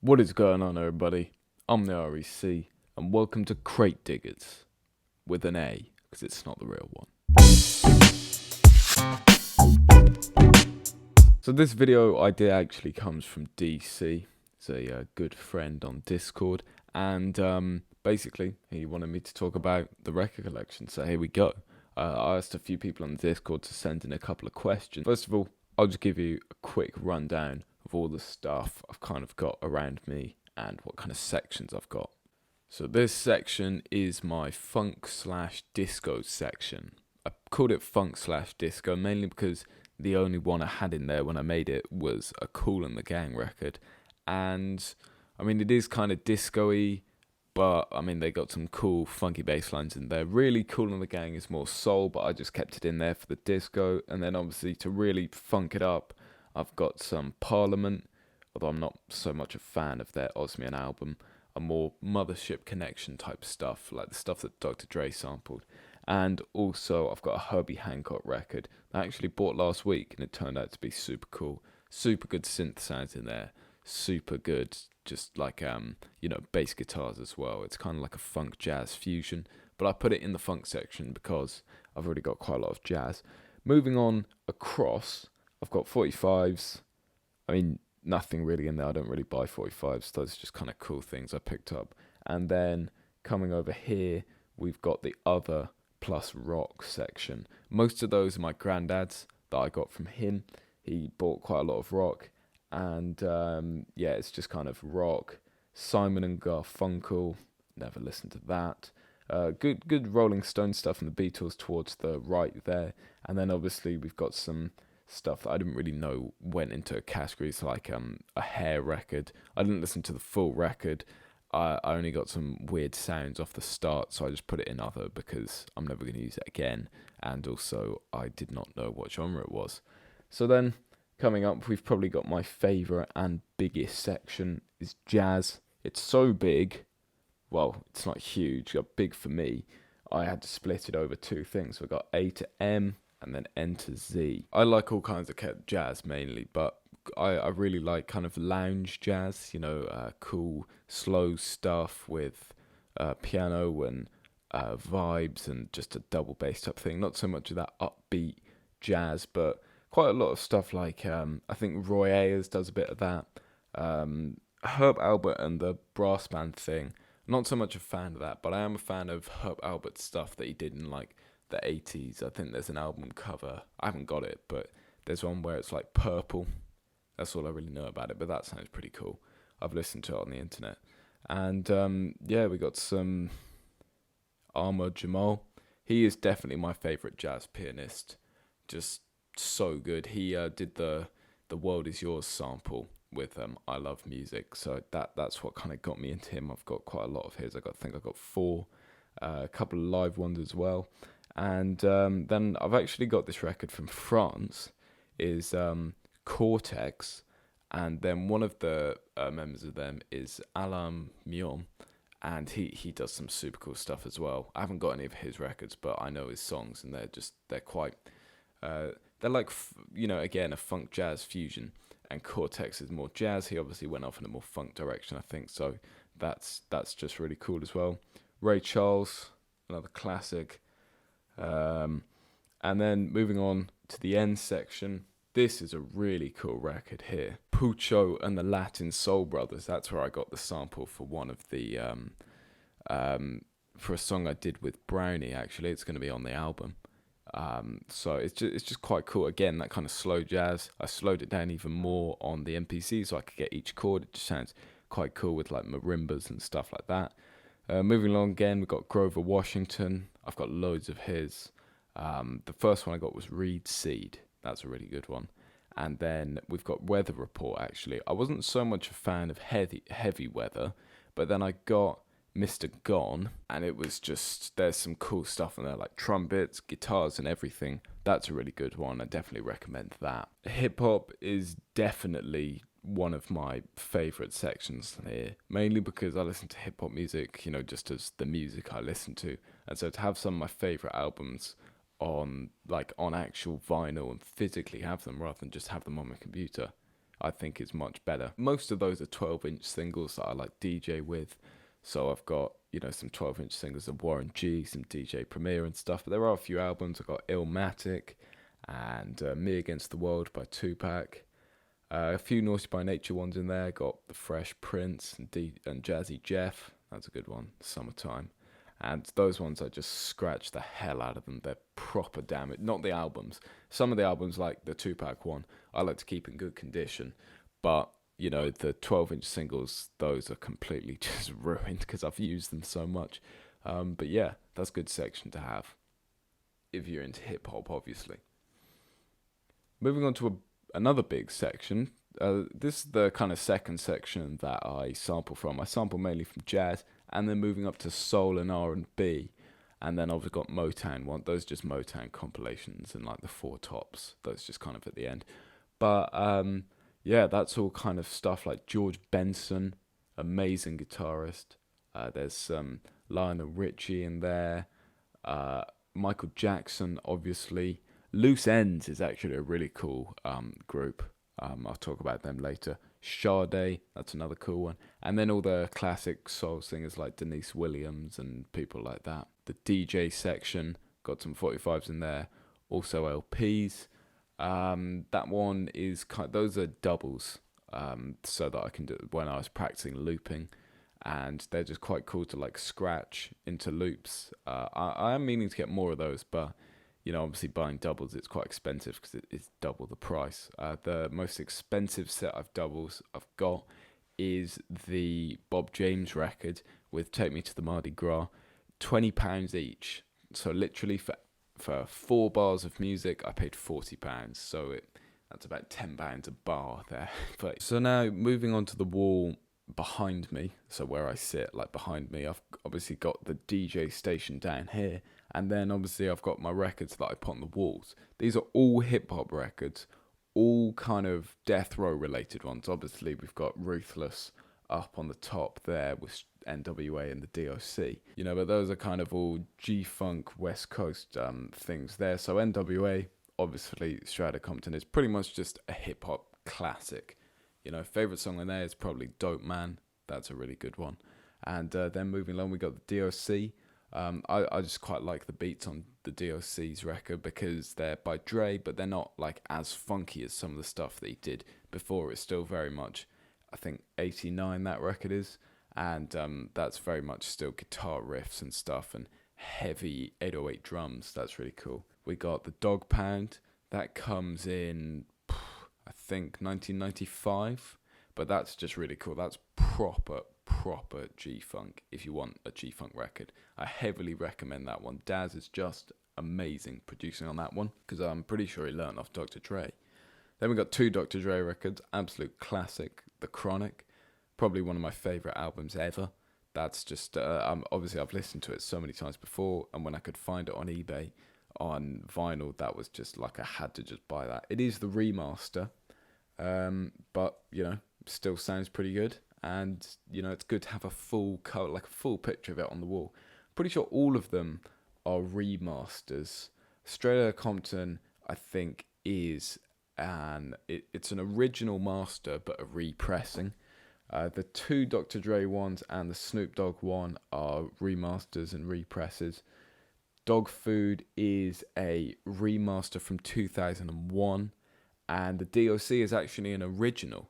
What is going on, everybody? I'm the R.E.C. and welcome to Cr8 Diggas with an A, because it's not the real one. So this video idea actually comes from DC. He's a good friend on Discord, and basically he wanted me to talk about the record collection. So here we go. I asked a few people on Discord to send in a couple of questions. First of all, I'll just give you a quick rundown of all the stuff I've kind of got around me and what kind of sections I've got. So this section is my funk/disco section. I called it funk/disco mainly because the only one I had in there when I made it was a Kool and the Gang record. And I mean, it is kind of disco-y, but I mean, they got some cool funky bass lines in there. Really Kool and the Gang is more soul, but I just kept it in there for the disco. And then obviously to really funk it up, I've got some Parliament, although I'm not so much a fan of their Osmian album, a more Mothership Connection type stuff, like the stuff that Dr. Dre sampled. And also I've got a Herbie Hancock record that I actually bought last week, and it turned out to be super cool. Super good synth sounds in there, super good just like bass guitars as well. It's kind of like a funk jazz fusion, but I put it in the funk section because I've already got quite a lot of jazz. Moving on across, I've got 45s. I mean, nothing really in there. I don't really buy 45s. Those are just kind of cool things I picked up. And then coming over here, we've got the other plus rock section. Most of those are my granddad's that I got from him. He bought quite a lot of rock. And yeah, it's just kind of rock. Simon and Garfunkel, never listened to that. Good Rolling Stone stuff and the Beatles towards the right there. And then obviously we've got some stuff that I didn't really know went into categories like a Hair record. I didn't listen to the full record. I only got some weird sounds off the start, so I just put it in other because I'm never going to use it again. And also, I did not know what genre it was. So then, coming up, we've probably got my favourite and biggest section is jazz. It's so big. Well, it's not huge, but big for me. I had to split it over two things. So I got A to M and then N to Z. I like all kinds of jazz mainly, but I really like kind of lounge jazz, cool, slow stuff with piano and vibes and just a double bass type thing. Not so much of that upbeat jazz, but quite a lot of stuff like I think Roy Ayers does a bit of that. Herb Albert and the brass band thing. Not so much a fan of that, but I am a fan of Herb Albert's stuff that he did in like the 80s. I think there's an album cover. I haven't got it, but there's one where it's like purple. That's all I really know about it, but that sounds pretty cool. I've listened to it on the internet. And yeah, we got some Ahmad Jamal. He is definitely my favorite jazz pianist. Just so good. He did the "World Is Yours" sample with "I Love Music," so that's what kind of got me into him. I've got quite a lot of his. I think I got four, a couple of live ones as well, and then I've actually got this record from France. Is Cortex, and then one of the members of them is Alain Mion, and he does some super cool stuff as well. I haven't got any of his records, but I know his songs, and they're quite they're like again a funk jazz fusion. And Cortex is more jazz. He obviously went off in a more funk direction, I think. So that's just really cool as well. Ray Charles, another classic. And then moving on to the end section, this is a really cool record here. Pucho and the Latin Soul Brothers. That's where I got the sample for one of the for a song I did with Brownie. Actually, it's going to be on the album. So it's just quite cool. Again, that kind of slow jazz. I slowed it down even more on the MPC so I could get each chord. It just sounds quite cool with like marimbas and stuff like that. Moving along again, we've got Grover Washington. I've got loads of his. The first one I got was Reed Seed. That's a really good one. And then we've got Weather Report, actually. I wasn't so much a fan of heavy weather, but then I got Mr. Gone, and it was just, there's some cool stuff in there, like trumpets, guitars, and everything. That's a really good one. I definitely recommend that. Hip hop is definitely one of my favorite sections here, mainly because I listen to hip hop music, just as the music I listen to. And so to have some of my favorite albums on actual vinyl and physically have them rather than just have them on my computer, I think is much better. Most of those are 12-inch singles that I like DJ with. So I've got, some 12-inch singles of Warren G, some DJ Premier and stuff. But there are a few albums. I've got Illmatic and Me Against the World by Tupac. A few Naughty by Nature ones in there. Got The Fresh Prince and Jazzy Jeff. That's a good one. Summertime. And those ones, I just scratch the hell out of them. They're proper damage. Not the albums. Some of the albums, like the Tupac one, I like to keep in good condition. But, the 12-inch singles, those are completely just ruined because I've used them so much. But yeah, that's a good section to have. If you're into hip-hop, obviously. Moving on to another big section. This is the kind of second section that I sample from. I sample mainly from jazz, and then moving up to soul and R&B, and then I've got Motown one. Those are just Motown compilations and like the Four Tops. Those just kind of at the end. But yeah, that's all kind of stuff like George Benson, amazing guitarist. There's some Lionel Richie in there. Michael Jackson, obviously. Loose Ends is actually a really cool group. I'll talk about them later. Sade, that's another cool one. And then all the classic soul singers like Denise Williams and people like that. The DJ section, got some 45s in there. Also LPs. That one is those are doubles, so that I can do it when I was practicing looping. And they're just quite cool to like scratch into loops. I am meaning to get more of those, but obviously buying doubles, it's quite expensive because it's double the price. The most expensive set of doubles I've got is the Bob James record with Take Me to the Mardi Gras, £20 each. So literally for 4 bars of music, I paid £40. So that's about £10 a bar there. But so now moving on to the wall behind me, so where I sit, like behind me, I've obviously got the DJ station down here, and then obviously I've got my records that I put on the walls. These are all hip-hop records, all kind of death row related ones. Obviously we've got Ruthless up on the top there with NWA and the DOC, but those are kind of all G-Funk West Coast things there. So NWA, obviously Straight Outta Compton, is pretty much just a hip-hop classic. Favorite song in there is probably Dope Man. That's a really good one. And then moving along, we got the DOC. I just quite like the beats on the DOC's record because they're by Dre, but they're not like as funky as some of the stuff that he did before. It's still very much, I think, 89 that record is. And that's very much still guitar riffs and stuff and heavy 808 drums. That's really cool. We got the Dog Pound. That comes in, I think, 1995, but that's just really cool. That's proper G-Funk. If you want a G-Funk record, I heavily recommend that one. Daz is just amazing producing on that one because I'm pretty sure he learned off Dr. Dre. Then we got 2 Dr. Dre records, absolute classic, The Chronic, probably one of my favorite albums ever. That's just obviously I've listened to it so many times before, and when I could find it on eBay on vinyl, that was just like I had to just buy that. It is the remaster, but still sounds pretty good, and it's good to have a full color, like a full picture of it on the wall. Pretty sure all of them are remasters. Straight Outta Compton, I think, is it's an original master but a repressing. The 2 Dr. Dre ones and the Snoop Dogg one are remasters and represses. Dog Food is a remaster from 2001, and the DOC is actually an original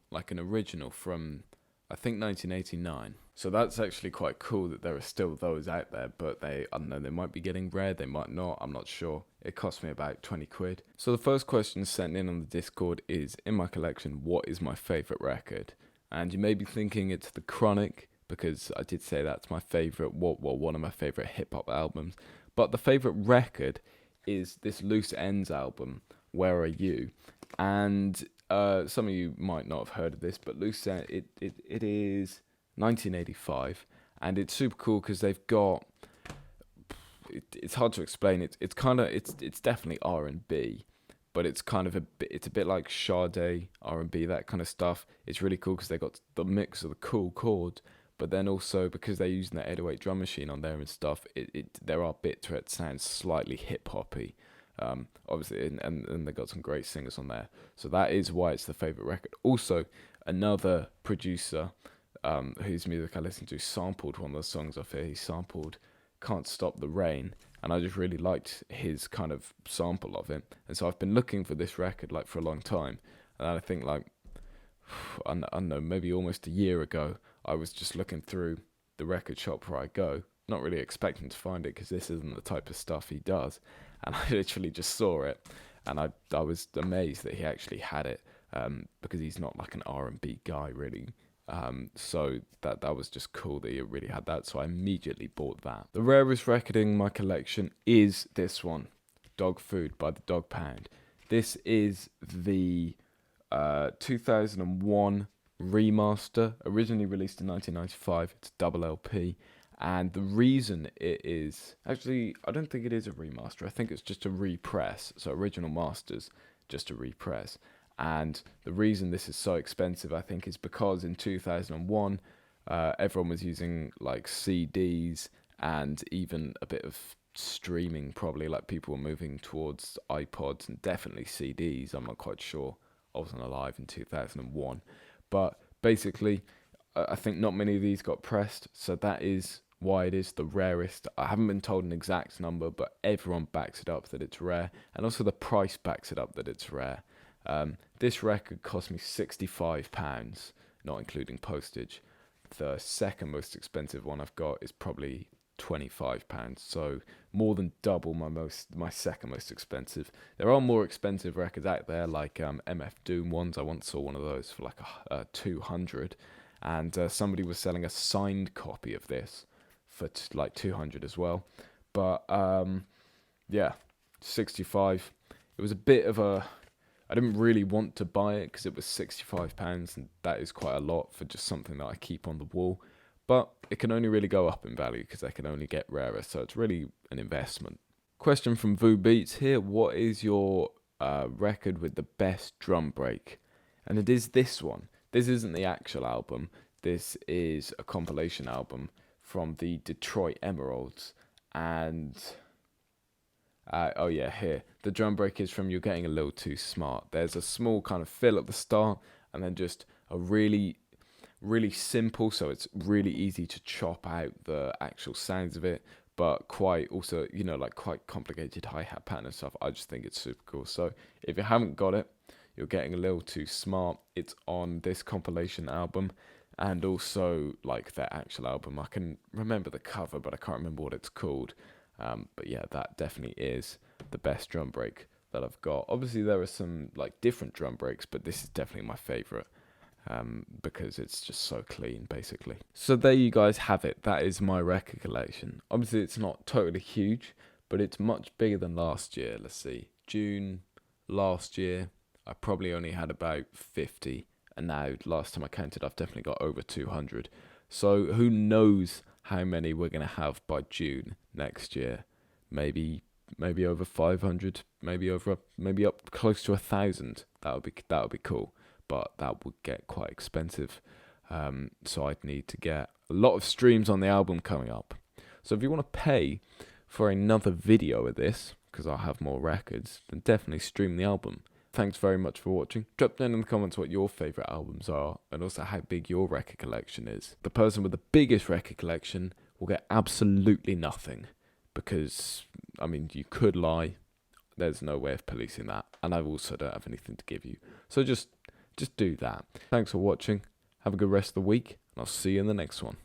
from, I think, 1989. So that's actually quite cool that there are still those out there, but I don't know, they might be getting rare, they might not, I'm not sure. It cost me about 20 quid. So the first question sent in on the Discord is, in my collection, what is my favourite record? And you may be thinking it's The Chronic, because I did say that's my favourite, one of my favourite hip-hop albums. But the favourite record is this Loose Ends album, Where Are You? And some of you might not have heard of this, but Loose Ends, it is 1985, and it's super cool because they've got, it's hard to explain, it's definitely R&B, but it's kind of it's a bit like Sade, R&B, that kind of stuff. It's really cool because they got the mix of the cool chords, but then also because they're using that 808 drum machine on there and stuff, there are bits where it sounds slightly hip-hoppy. Obviously, and they got some great singers on there. So that is why it's the favorite record. Also, another producer whose music I listen to sampled one of the songs off here. He sampled "Can't Stop the Rain," and I just really liked his kind of sample of it. And so I've been looking for this record like for a long time, and I think like I don't know, maybe almost a year ago, I was just looking through the record shop where I go, not really expecting to find it because this isn't the type of stuff he does, and I literally just saw it, and I was amazed that he actually had it, because he's not like an R&B guy really. So that was just cool that he really had that. So I immediately bought that. The rarest record in my collection is this one, Dog Food by the Dog Pound. This is the 2001 remaster, originally released in 1995. It's a double LP. And the reason it is, actually, I don't think it is a remaster. I think it's just a repress. So original masters, just a repress. And the reason this is so expensive, I think, is because in 2001, everyone was using like CDs and even a bit of streaming, probably. Like people were moving towards iPods and definitely CDs. I'm not quite sure. I wasn't alive in 2001. But basically, I think not many of these got pressed. So that is why it is the rarest. I haven't been told an exact number, but everyone backs it up that it's rare. And also the price backs it up that it's rare. This record cost me £65, not including postage. The second most expensive one I've got is probably £25, so more than double my second most expensive. There are more expensive records out there, like MF Doom ones. I once saw one of those for like 200, and somebody was selling a signed copy of this for like 200 as well. But yeah, 65. It was a bit of a. I didn't really want to buy it because it was £65, and that is quite a lot for just something that I keep on the wall. But it can only really go up in value because they can only get rarer, so it's really an investment. Question from Vu Beats here: what is your record with the best drum break? And it is this one. This isn't the actual album. This is a compilation album from the Detroit Emeralds, and oh yeah, here. The drum break is from You're Getting a Little Too Smart. There's a small kind of fill at the start, and then just a really simple, so it's really easy to chop out the actual sounds of it, but quite also, like quite complicated hi-hat pattern and stuff. I just think it's super cool. So if you haven't got it, You're Getting a Little Too Smart. It's on this compilation album, and also like their actual album. I can remember the cover, but I can't remember what it's called. But yeah, that definitely is the best drum break that I've got. Obviously, there are some like different drum breaks, but this is definitely my favorite because it's just so clean, basically. So there you guys have it. That is my record collection. Obviously, it's not totally huge, but it's much bigger than last year. Let's see, June last year, I probably only had about 50, and now last time I counted, I've definitely got over 200. So who knows how many we're going to have by June next year? Maybe over 500, maybe up close to 1,000. That would be cool, but that would get quite expensive. So I'd need to get a lot of streams on the album coming up. So if you want to pay for another video of this, because I'll have more records, then definitely stream the album. Thanks very much for watching. Drop down in the comments what your favourite albums are, and also how big your record collection is. The person with the biggest record collection will get absolutely nothing, because, I mean, you could lie. There's no way of policing that, and I also don't have anything to give you. So just do that. Thanks for watching. Have a good rest of the week, and I'll see you in the next one.